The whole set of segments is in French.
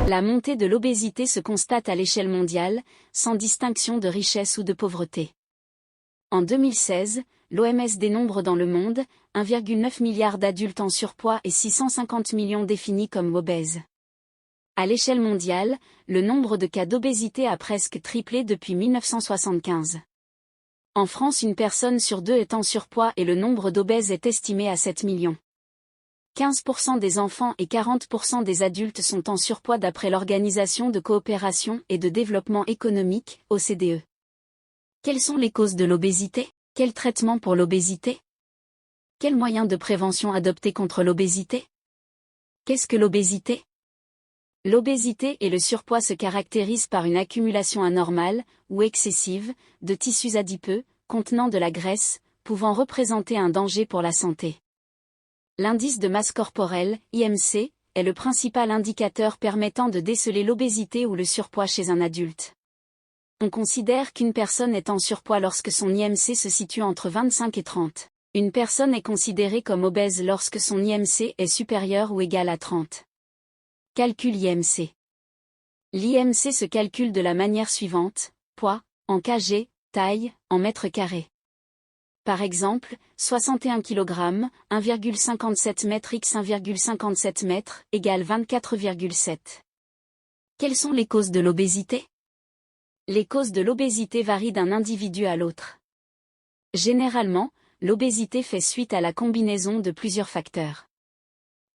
La montée de l'obésité se constate à l'échelle mondiale, sans distinction de richesse ou de pauvreté. En 2016, l'OMS dénombre dans le monde 1,9 milliard d'adultes en surpoids et 650 millions définis comme obèses. À l'échelle mondiale, le nombre de cas d'obésité a presque triplé depuis 1975. En France, une personne sur deux est en surpoids et le nombre d'obèses est estimé à 7 millions. 15% des enfants et 40% des adultes sont en surpoids d'après l'Organisation de coopération et de développement économique, OCDE. Quelles sont les causes de l'obésité? Quel traitement pour l'obésité? Quels moyens de prévention adopter contre l'obésité? Qu'est-ce que l'obésité? L'obésité et le surpoids se caractérisent par une accumulation anormale, ou excessive, de tissus adipeux, contenant de la graisse, pouvant représenter un danger pour la santé. L'indice de masse corporelle, IMC, est le principal indicateur permettant de déceler l'obésité ou le surpoids chez un adulte. On considère qu'une personne est en surpoids lorsque son IMC se situe entre 25 et 30. Une personne est considérée comme obèse lorsque son IMC est supérieur ou égal à 30. Calcul IMC. L'IMC se calcule de la manière suivante, poids, en kg, taille, en mètres carrés. Par exemple, 61 kg, 1,57 m x 1,57 m, égale 24,7. Quelles sont les causes de l'obésité? Les causes de l'obésité varient d'un individu à l'autre. Généralement, l'obésité fait suite à la combinaison de plusieurs facteurs.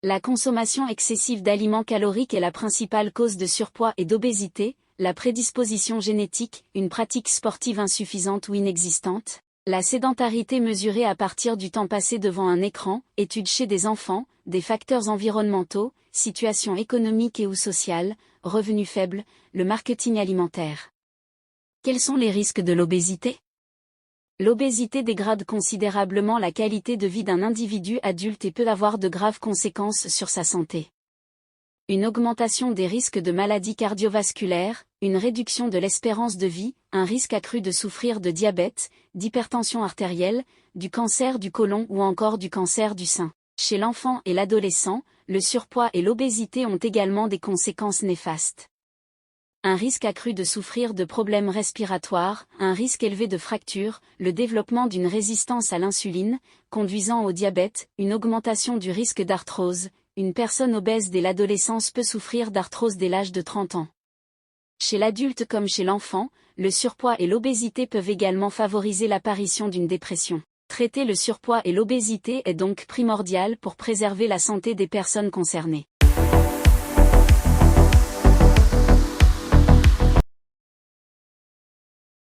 La consommation excessive d'aliments caloriques est la principale cause de surpoids et d'obésité, la prédisposition génétique, une pratique sportive insuffisante ou inexistante, la sédentarité mesurée à partir du temps passé devant un écran, études chez des enfants, des facteurs environnementaux, situation économique et ou sociale, revenus faibles, le marketing alimentaire. Quels sont les risques de l'obésité? L'obésité dégrade considérablement la qualité de vie d'un individu adulte et peut avoir de graves conséquences sur sa santé. Une augmentation des risques de maladies cardiovasculaires, une réduction de l'espérance de vie, un risque accru de souffrir de diabète, d'hypertension artérielle, du cancer du côlon ou encore du cancer du sein. Chez l'enfant et l'adolescent, le surpoids et l'obésité ont également des conséquences néfastes. Un risque accru de souffrir de problèmes respiratoires, un risque élevé de fractures, le développement d'une résistance à l'insuline, conduisant au diabète, une augmentation du risque d'arthrose. Une personne obèse dès l'adolescence peut souffrir d'arthrose dès l'âge de 30 ans. Chez l'adulte comme chez l'enfant, le surpoids et l'obésité peuvent également favoriser l'apparition d'une dépression. Traiter le surpoids et l'obésité est donc primordial pour préserver la santé des personnes concernées.